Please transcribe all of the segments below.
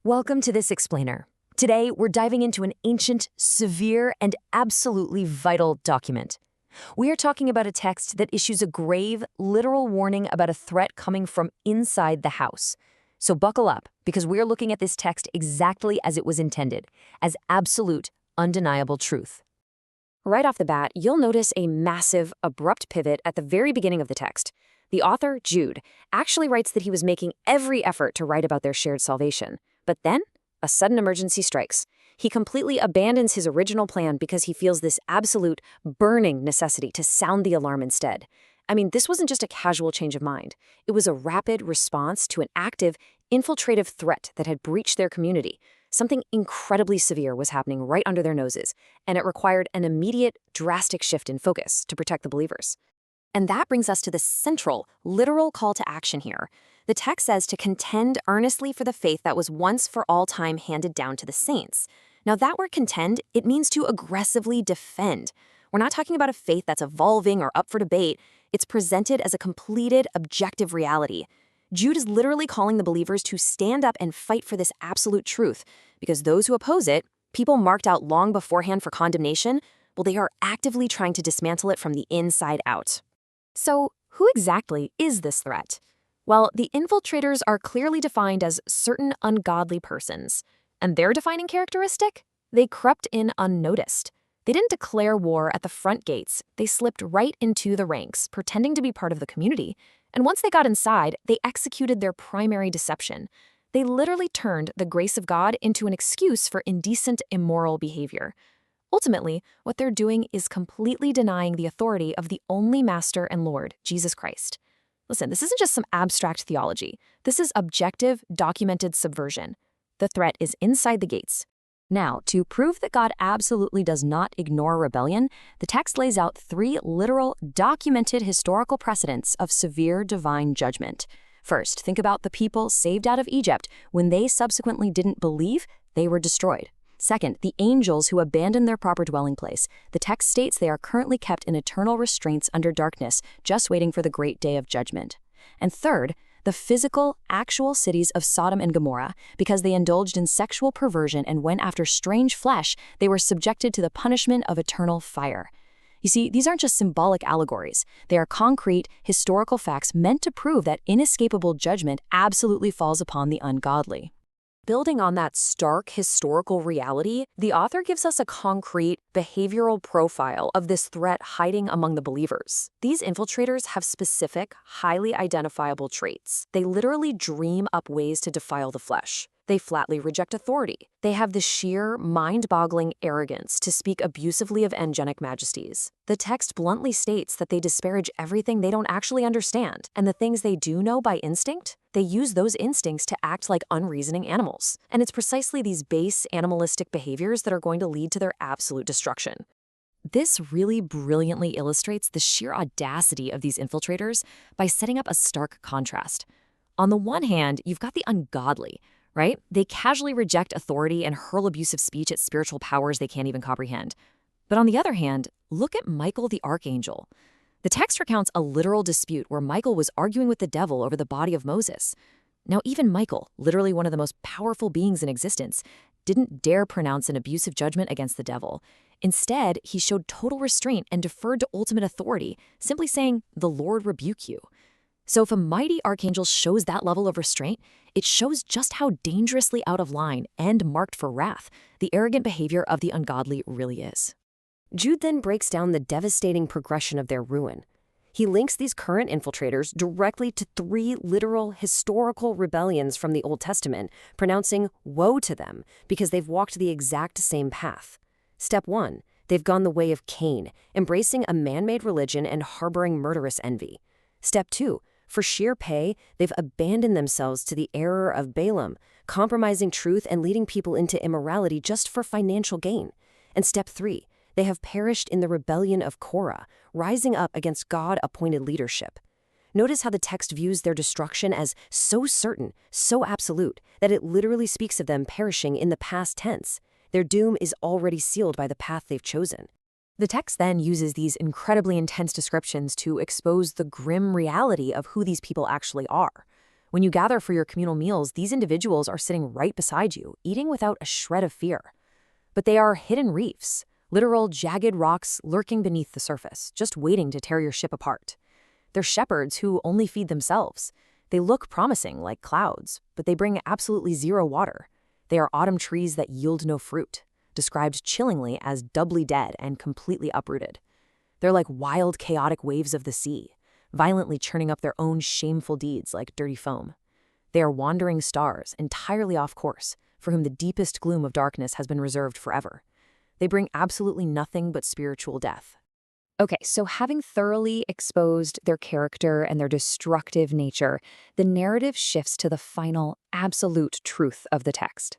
Welcome to this explainer. Today, we're diving into an ancient, severe, and absolutely vital document. We are talking about a text that issues a grave, literal warning about a threat coming from inside the house. So buckle up, because we're looking at this text exactly as it was intended, as absolute, undeniable truth. Right off the bat, you'll notice a massive, abrupt pivot at the very beginning of the text. The author, Jude, actually writes that he was making every effort to write about their shared salvation. But then, a sudden emergency strikes. He completely abandons his original plan because he feels this absolute, burning necessity to sound the alarm instead. I mean, this wasn't just a casual change of mind. It was a rapid response to an active, infiltrative threat that had breached their community. Something incredibly severe was happening right under their noses, and it required an immediate, drastic shift in focus to protect the believers. And that brings us to the central, literal call to action here. The text says to contend earnestly for the faith that was once for all time handed down to the saints. Now that word contend, it means to aggressively defend. We're not talking about a faith that's evolving or up for debate. It's presented as a completed, objective reality. Jude is literally calling the believers to stand up and fight for this absolute truth, because those who oppose it, people marked out long beforehand for condemnation, well, they are actively trying to dismantle it from the inside out. So, who exactly is this threat? Well, the infiltrators are clearly defined as certain ungodly persons. And their defining characteristic? They crept in unnoticed. They didn't declare war at the front gates. They slipped right into the ranks, pretending to be part of the community. And once they got inside, they executed their primary deception. They literally turned the grace of God into an excuse for indecent, immoral behavior. Ultimately, what they're doing is completely denying the authority of the only Master and Lord, Jesus Christ. Listen, this isn't just some abstract theology. This is objective, documented subversion. The threat is inside the gates. Now, to prove that God absolutely does not ignore rebellion, the text lays out 3 literal, documented historical precedents of severe divine judgment. First, think about the people saved out of Egypt. When they subsequently didn't believe, they were destroyed. Second, the angels who abandoned their proper dwelling place. The text states they are currently kept in eternal restraints under darkness, just waiting for the great day of judgment. And third, the physical, actual cities of Sodom and Gomorrah, because they indulged in sexual perversion and went after strange flesh, they were subjected to the punishment of eternal fire. You see, these aren't just symbolic allegories. They are concrete, historical facts meant to prove that inescapable judgment absolutely falls upon the ungodly. Building on that stark historical reality, the author gives us a concrete, behavioral profile of this threat hiding among the believers. These infiltrators have specific, highly identifiable traits. They literally dream up ways to defile the flesh. They flatly reject authority. They have the sheer, mind-boggling arrogance to speak abusively of angelic majesties. The text bluntly states that they disparage everything they don't actually understand, and the things they do know by instinct, they use those instincts to act like unreasoning animals. And it's precisely these base, animalistic behaviors that are going to lead to their absolute destruction. This really brilliantly illustrates the sheer audacity of these infiltrators by setting up a stark contrast. On the one hand, you've got the ungodly, right? They casually reject authority and hurl abusive speech at spiritual powers they can't even comprehend. But on the other hand, look at Michael the archangel. The text recounts a literal dispute where Michael was arguing with the devil over the body of Moses. Now, even Michael, literally one of the most powerful beings in existence, didn't dare pronounce an abusive judgment against the devil. Instead, he showed total restraint and deferred to ultimate authority, simply saying, "The Lord rebuke you." So if a mighty archangel shows that level of restraint, it shows just how dangerously out of line and marked for wrath the arrogant behavior of the ungodly really is. Jude then breaks down the devastating progression of their ruin. He links these current infiltrators directly to 3 literal historical rebellions from the Old Testament, pronouncing woe to them because they've walked the exact same path. Step 1, they've gone the way of Cain, embracing a man-made religion and harboring murderous envy. Step 2, for sheer pay, they've abandoned themselves to the error of Balaam, compromising truth and leading people into immorality just for financial gain. And step 3, they have perished in the rebellion of Korah, rising up against God-appointed leadership. Notice how the text views their destruction as so certain, so absolute, that it literally speaks of them perishing in the past tense. Their doom is already sealed by the path they've chosen. The text then uses these incredibly intense descriptions to expose the grim reality of who these people actually are. When you gather for your communal meals, these individuals are sitting right beside you, eating without a shred of fear. But they are hidden reefs, literal jagged rocks lurking beneath the surface, just waiting to tear your ship apart. They're shepherds who only feed themselves. They look promising, like clouds, but they bring absolutely zero water. They are autumn trees that yield no fruit, described chillingly as doubly dead and completely uprooted. They're like wild, chaotic waves of the sea, violently churning up their own shameful deeds like dirty foam. They are wandering stars, entirely off course, for whom the deepest gloom of darkness has been reserved forever. They bring absolutely nothing but spiritual death. Okay, so having thoroughly exposed their character and their destructive nature, the narrative shifts to the final, absolute truth of the text.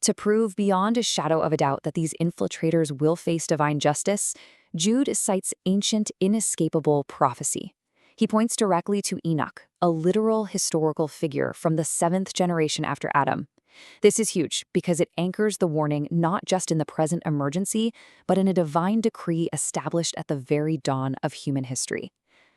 To prove beyond a shadow of a doubt that these infiltrators will face divine justice, Jude cites ancient, inescapable prophecy. He points directly to Enoch, a literal historical figure from the 7th generation after Adam. This is huge because it anchors the warning not just in the present emergency, but in a divine decree established at the very dawn of human history.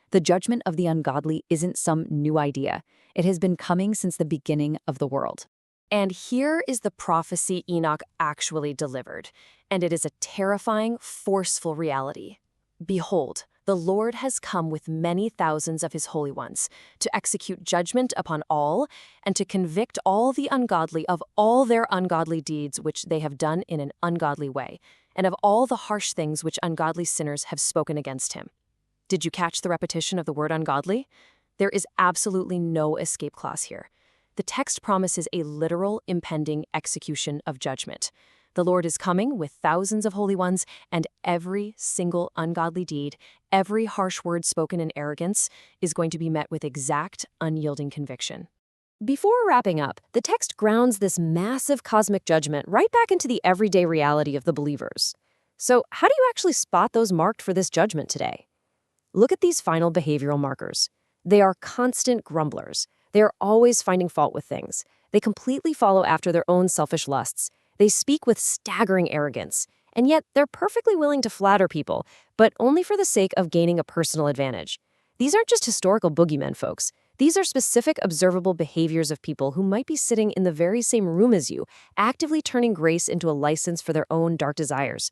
The judgment of the ungodly isn't some new idea. It has been coming since the beginning of the world. And here is the prophecy Enoch actually delivered, and it is a terrifying, forceful reality. Behold, the Lord has come with many thousands of his holy ones, to execute judgment upon all, and to convict all the ungodly of all their ungodly deeds which they have done in an ungodly way, and of all the harsh things which ungodly sinners have spoken against him. Did you catch the repetition of the word ungodly? There is absolutely no escape clause here. The text promises a literal, impending execution of judgment. The Lord is coming with thousands of holy ones, and every single ungodly deed, every harsh word spoken in arrogance, is going to be met with exact, unyielding conviction. Before wrapping up, the text grounds this massive cosmic judgment right back into the everyday reality of the believers. So, how do you actually spot those marked for this judgment today? Look at these final behavioral markers. They are constant grumblers. They are always finding fault with things. They completely follow after their own selfish lusts. They speak with staggering arrogance, and yet they're perfectly willing to flatter people, but only for the sake of gaining a personal advantage. These aren't just historical boogeymen, folks. These are specific, observable behaviors of people who might be sitting in the very same room as you, actively turning grace into a license for their own dark desires.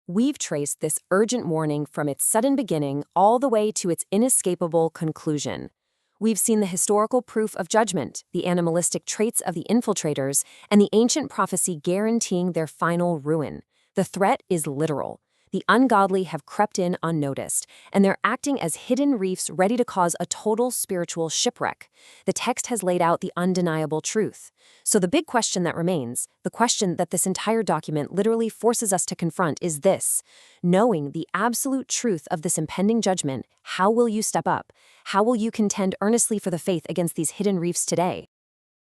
We've traced this urgent warning from its sudden beginning all the way to its inescapable conclusion. We've seen the historical proof of judgment, the animalistic traits of the infiltrators, and the ancient prophecy guaranteeing their final ruin. The threat is literal. The ungodly have crept in unnoticed, and they're acting as hidden reefs ready to cause a total spiritual shipwreck. The text has laid out the undeniable truth. So the big question that remains, the question that this entire document literally forces us to confront, is this. Knowing the absolute truth of this impending judgment, how will you step up? How will you contend earnestly for the faith against these hidden reefs today?